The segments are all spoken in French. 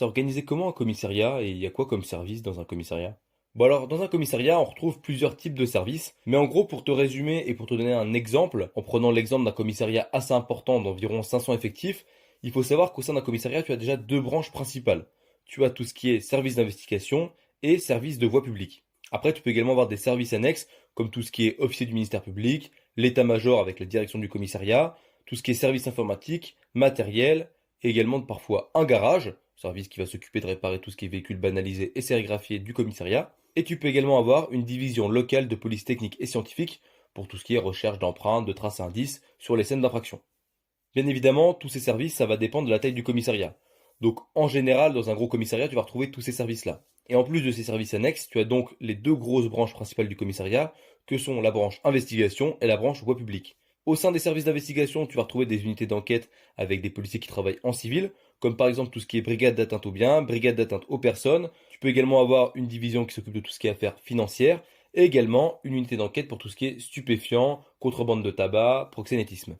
c'est organisé comment un commissariat et il y a quoi comme service dans un commissariat? Bon alors, dans un commissariat, on retrouve plusieurs types de services, mais en gros, pour te résumer et pour te donner un exemple, en prenant l'exemple d'un commissariat assez important d'environ 500 effectifs, il faut savoir qu'au sein d'un commissariat, tu as déjà deux branches principales. Tu as tout ce qui est service d'investigation et service de voie publique. Après, tu peux également avoir des services annexes, comme tout ce qui est officier du ministère public, l'état-major avec la direction du commissariat, tout ce qui est service informatique, matériel, et également parfois un garage, service qui va s'occuper de réparer tout ce qui est véhicules banalisés et sérigraphiés du commissariat. Et tu peux également avoir une division locale de police technique et scientifique pour tout ce qui est recherche d'empreintes, de traces et indices sur les scènes d'infraction. Bien évidemment, tous ces services, ça va dépendre de la taille du commissariat. Donc en général, dans un gros commissariat, tu vas retrouver tous ces services-là. Et en plus de ces services annexes, tu as donc les deux grosses branches principales du commissariat, que sont la branche investigation et la branche voie publique. Au sein des services d'investigation, tu vas retrouver des unités d'enquête avec des policiers qui travaillent en civil, comme par exemple tout ce qui est brigade d'atteinte aux biens, brigade d'atteinte aux personnes. Tu peux également avoir une division qui s'occupe de tout ce qui est affaires financières, et également une unité d'enquête pour tout ce qui est stupéfiants, contrebande de tabac, proxénétisme.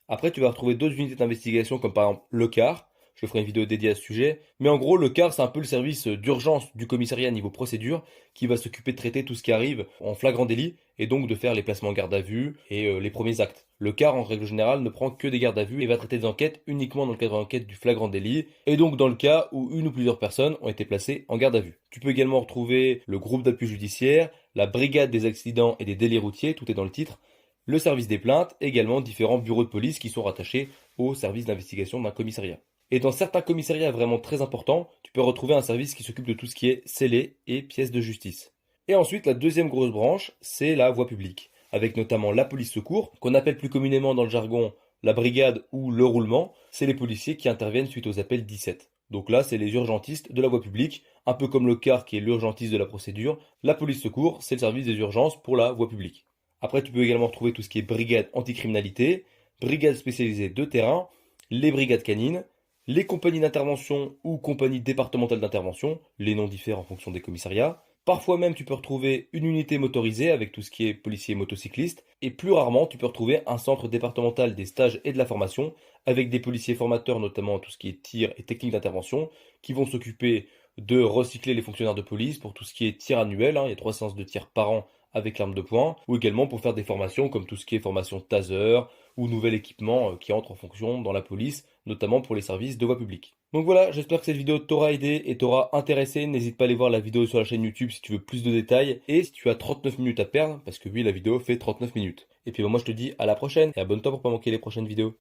Après, tu vas retrouver d'autres unités d'investigation comme par exemple le CAR. Je ferai une vidéo dédiée à ce sujet. Mais en gros, le CAR, c'est un peu le service d'urgence du commissariat niveau procédure qui va s'occuper de traiter tout ce qui arrive en flagrant délit et donc de faire les placements en garde à vue et les premiers actes. Le CAR, en règle générale, ne prend que des gardes à vue et va traiter des enquêtes uniquement dans le cadre d'enquête du flagrant délit et donc dans le cas où une ou plusieurs personnes ont été placées en garde à vue. Tu peux également retrouver le groupe d'appui judiciaire, la brigade des accidents et des délits routiers, tout est dans le titre, le service des plaintes, et également différents bureaux de police qui sont rattachés au service d'investigation d'un commissariat. Et dans certains commissariats vraiment très importants, tu peux retrouver un service qui s'occupe de tout ce qui est scellé et pièces de justice. Et ensuite, la deuxième grosse branche, c'est la voie publique, avec notamment la police secours, qu'on appelle plus communément dans le jargon la brigade ou le roulement. C'est les policiers qui interviennent suite aux appels 17. Donc là, c'est les urgentistes de la voie publique, un peu comme le CAR qui est l'urgentiste de la procédure. La police secours, c'est le service des urgences pour la voie publique. Après, tu peux également retrouver tout ce qui est brigade anticriminalité, brigade spécialisée de terrain, les brigades canines, les compagnies d'intervention ou compagnies départementales d'intervention, les noms diffèrent en fonction des commissariats. Parfois même, tu peux retrouver une unité motorisée avec tout ce qui est policiers et motocyclistes. Et plus rarement, tu peux retrouver un centre départemental des stages et de la formation avec des policiers formateurs, notamment tout ce qui est tir et technique d'intervention, qui vont s'occuper de recycler les fonctionnaires de police pour tout ce qui est tir annuel. Il y a 3 séances de tir par an avec l'arme de poing, ou également pour faire des formations comme tout ce qui est formation taser ou nouvel équipement qui entre en fonction dans la police, notamment pour les services de voie publique. Donc voilà, j'espère que cette vidéo t'aura aidé et t'aura intéressé. N'hésite pas à aller voir la vidéo sur la chaîne YouTube si tu veux plus de détails et si tu as 39 minutes à perdre, parce que oui, la vidéo fait 39 minutes. Et puis moi je te dis à la prochaine et abonne-toi pour pas manquer les prochaines vidéos.